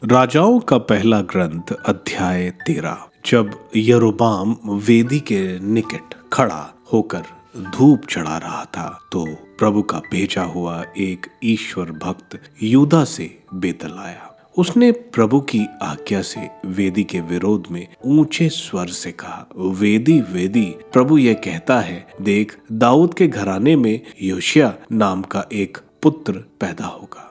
राजाओं का पहला ग्रंथ अध्याय 13। जब यरोबाम वेदी के निकट खड़ा होकर धूप चढ़ा रहा था तो प्रभु का भेजा हुआ एक ईश्वर भक्त यूदा से बेतल आया। उसने प्रभु की आज्ञा से वेदी के विरोध में ऊंचे स्वर से कहा, वेदी वेदी, प्रभु यह कहता है, देख, दाऊद के घराने में योशिया नाम का एक पुत्र पैदा होगा।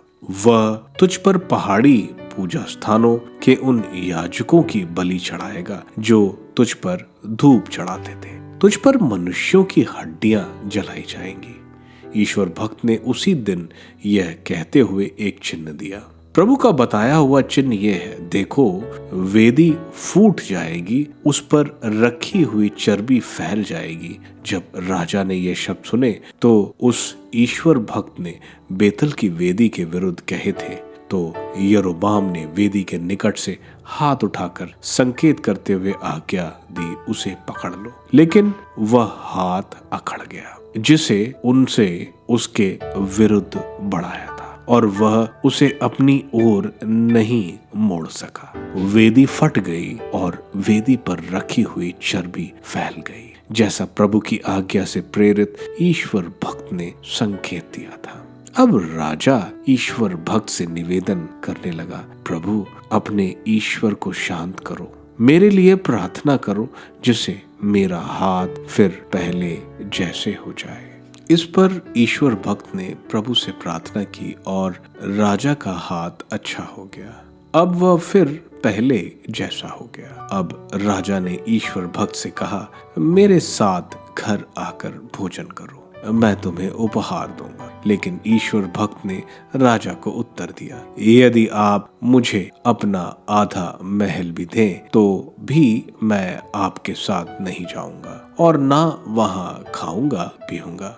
वह तुझ पर पहाड़ी पूजा स्थानों के उन याजकों की बलि चढ़ाएगा जो तुझ पर धूप चढ़ाते थे। तुझ पर मनुष्यों की हड्डियां जलाई जाएंगी। ईश्वर भक्त ने उसी दिन यह कहते हुए एक चिन्ह दिया। प्रभु का बताया हुआ चिन्ह यह है, देखो, वेदी फूट जाएगी, उस पर रखी हुई चर्बी फैल जाएगी। जब राजा ने ये शब्द सुने तो उस ईश्वर भक्त ने बेतल की वेदी के विरुद्ध कहे थे, तो यरोबाम ने वेदी के निकट से हाथ उठाकर संकेत करते हुए आज्ञा दी, उसे पकड़ लो। लेकिन वह हाथ अकड़ गया जिसे उनसे उसके विरुद्ध बढ़ाया था और वह उसे अपनी ओर नहीं मोड़ सका। वेदी फट गई और वेदी पर रखी हुई चर्बी फैल गई, जैसा प्रभु की आज्ञा से प्रेरित ईश्वर भक्त ने संकेत दिया था। अब राजा ईश्वर भक्त से निवेदन करने लगा, प्रभु, अपने ईश्वर को शांत करो, मेरे लिए प्रार्थना करो, जिससे मेरा हाथ फिर पहले जैसे हो जाए। इस पर ईश्वर भक्त ने प्रभु से प्रार्थना की और राजा का हाथ अच्छा हो गया। अब वह फिर पहले जैसा हो गया। अब राजा ने ईश्वर भक्त से कहा, मेरे साथ घर आकर भोजन करो, मैं तुम्हें उपहार दूंगा। लेकिन ईश्वर भक्त ने राजा को उत्तर दिया, यदि आप मुझे अपना आधा महल भी दें तो भी मैं आपके साथ नहीं जाऊंगा और ना वहां खाऊंगा पीऊंगा,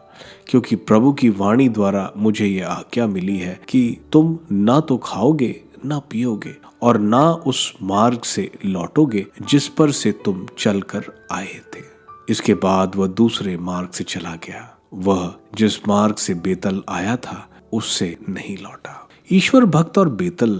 क्योंकि प्रभु की वाणी द्वारा मुझे ये आज्ञा मिली है कि तुम ना तो खाओगे ना पियोगे और ना उस मार्ग से लौटोगे जिस पर से तुम चलकर आए थे। इसके बाद वह दूसरे मार्ग से चला गया। वह जिस मार्ग से बेतल आया था उससे नहीं लौटा। ईश्वर भक्त और बेतल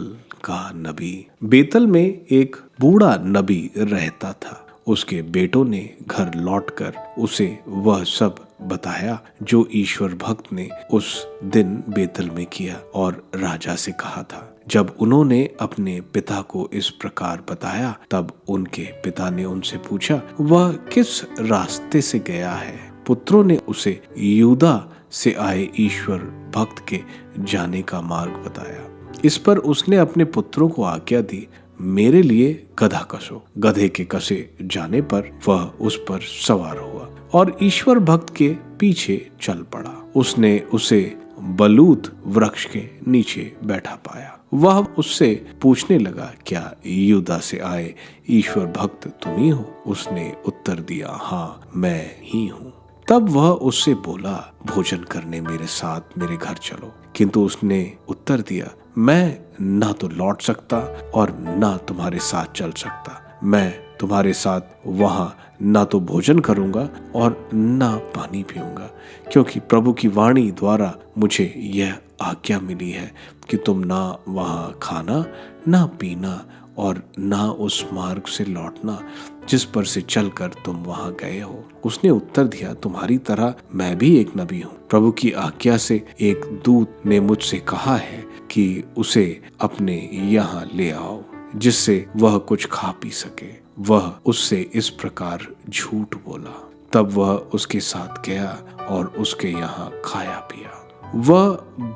का नबी। बेतल में एक बूढ़ा नबी रहता था। उसके बेटों ने घर लौटकर उसे वह सब बताया जो ईश्वर भक्त ने उस दिन बेतल में किया और राजा से कहा था। जब उन्होंने अपने पिता को इस प्रकार बताया तब उनके पिता ने उनसे पूछा, वह किस रास्ते से गया है? पुत्रों ने उसे यूदा से आए ईश्वर भक्त के जाने का मार्ग बताया। इस पर उसने अपने पुत्रों को आज्ञा दी, मेरे लिए गधा कसो। गधे के कसे जाने पर वह उस पर सवार हुआ और ईश्वर भक्त के पीछे चल पड़ा। उसने उसे बलूत वृक्ष के नीचे बैठा पाया। वह उससे पूछने लगा, क्या यूदा से आए ईश्वर भक्त तुम ही हो? उसने उत्तर दिया, हाँ, मैं ही हूँ। तब वह उससे बोला, भोजन करने मेरे साथ मेरे घर चलो। किंतु उसने उत्तर दिया, मैं ना तो लौट सकता और ना तुम्हारे साथ चल सकता। मैं तुम्हारे साथ वहां ना तो भोजन करूंगा और ना पानी पीऊंगा, क्योंकि प्रभु की वाणी द्वारा मुझे यह आज्ञा मिली है कि तुम ना वहां खाना ना पीना और ना उस मार्ग से लौटना जिस पर से चलकर तुम वहां गए हो। उसने उत्तर दिया, तुम्हारी तरह मैं भी एक नबी हूँ। प्रभु की आज्ञा से एक दूत ने मुझसे कहा है कि उसे अपने यहाँ ले आओ, जिससे वह कुछ खा पी सके। वह उससे इस प्रकार झूठ बोला। तब वह उसके साथ गया और उसके यहाँ खाया पिया। वह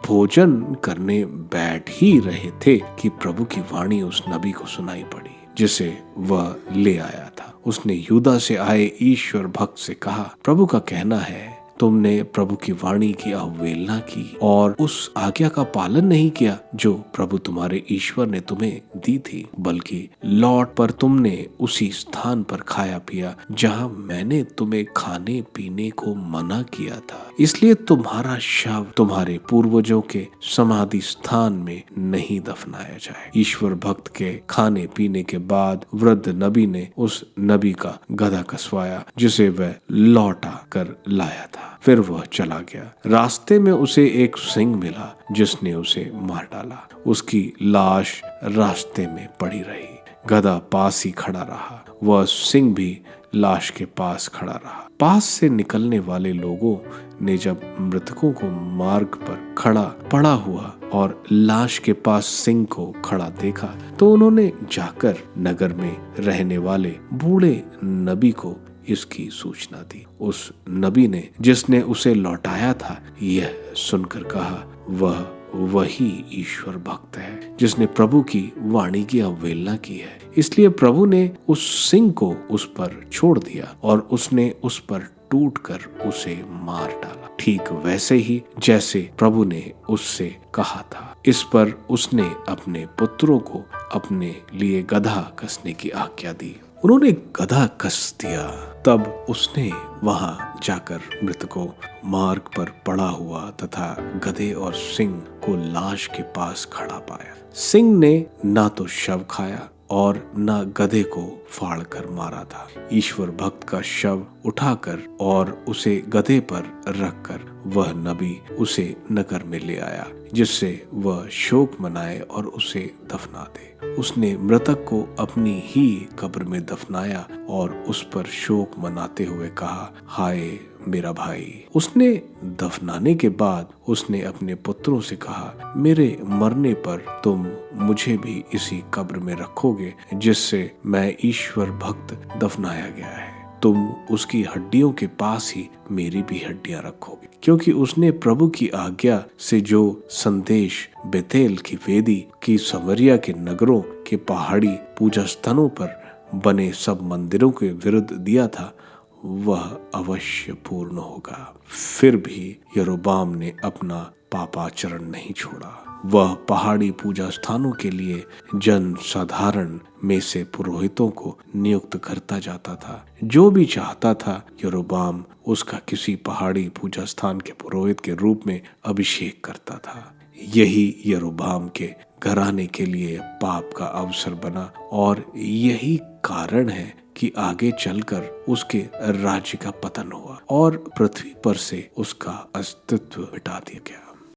भोजन करने बैठ ही रहे थे कि प्रभु की वाणी उस नबी को सुनाई पड़ी जिसे वह ले आया था। उसने यूदा से आए ईश्वर भक्त से कहा, प्रभु का कहना है, तुमने प्रभु की वाणी की अवहेलना की और उस आज्ञा का पालन नहीं किया जो प्रभु तुम्हारे ईश्वर ने तुम्हें दी थी, बल्कि लौट पर तुमने उसी स्थान पर खाया पिया जहां मैंने तुम्हें खाने पीने को मना किया था। इसलिए तुम्हारा शव तुम्हारे पूर्वजों के समाधि स्थान में नहीं दफनाया जाए। ईश्वर भक्त के खाने पीने के बाद वृद्ध नबी ने उस नबी का गधा कसवाया जिसे वह लौटा कर लाया था। फिर वह चला गया। रास्ते में उसे एक सिंह मिला जिसने उसे मार डाला। उसकी लाश रास्ते में पड़ी रही। गधा पास ही खड़ा रहा। वह सिंह भी लाश के पास खड़ा रहा। पास से निकलने वाले लोगों ने जब मृतकों को मार्ग पर खड़ा पड़ा हुआ और लाश के पास सिंह को खड़ा देखा तो उन्होंने जाकर नगर में रहने वाले बूढ़े नबी को इसकी सूचना दी। उस नबी ने जिसने उसे लौटाया था यह सुनकर कहा, वह वही ईश्वर भक्त है जिसने प्रभु की वाणी की अवहेलना की है। इसलिए प्रभु ने उस सिंह को उस पर छोड़ दिया और उसने उस पर टूटकर उसे मार डाला, ठीक वैसे ही जैसे प्रभु ने उससे कहा था। इस पर उसने अपने पुत्रों को अपने लिए गधा कसने की आज्ञा दी। उन्होंने गधा कस दिया। तब उसने वहां जाकर मृत को मार्ग पर पड़ा हुआ तथा गधे और सिंह को लाश के पास खड़ा पाया। सिंह ने ना तो शव खाया और न गधे को फाड़ कर मारा था। ईश्वर भक्त का शव उठाकर और उसे गधे पर रखकर वह नबी उसे नगर में ले आया जिससे वह शोक मनाए और उसे दफना दे। उसने मृतक को अपनी ही कब्र में दफनाया और उस पर शोक मनाते हुए कहा, हाय मेरा भाई। उसने दफनाने के बाद उसने अपने पुत्रों से कहा, मेरे मरने पर तुम मुझे भी इसी कब्र में रखोगे जिससे मैं ईश्वर भक्त दफनाया गया है। तुम उसकी हड्डियों के पास ही मेरी भी हड्डियां रखोगे, क्योंकि उसने प्रभु की आज्ञा से जो संदेश बेतेल की वेदी की समरिया के नगरों के पहाड़ी पूजा स्थानों पर बने सब मंदिरों के विरुद्ध दिया था वह अवश्य पूर्ण होगा। फिर भी यरोबाम ने अपना पापाचरण नहीं छोड़ा। वह पहाड़ी पूजा स्थानों के लिए जन साधारण में से पुरोहितों को नियुक्त करता जाता था। जो भी चाहता था यरोबाम उसका किसी पहाड़ी पूजा स्थान के पुरोहित के रूप में अभिषेक करता था। यही यरोबाम के घराने के लिए पाप का अवसर बना और यही कारण है कि आगे चलकर उसके राज्य का पतन हुआ और पृथ्वी पर से उसका अस्तित्व मिटा दिया गया।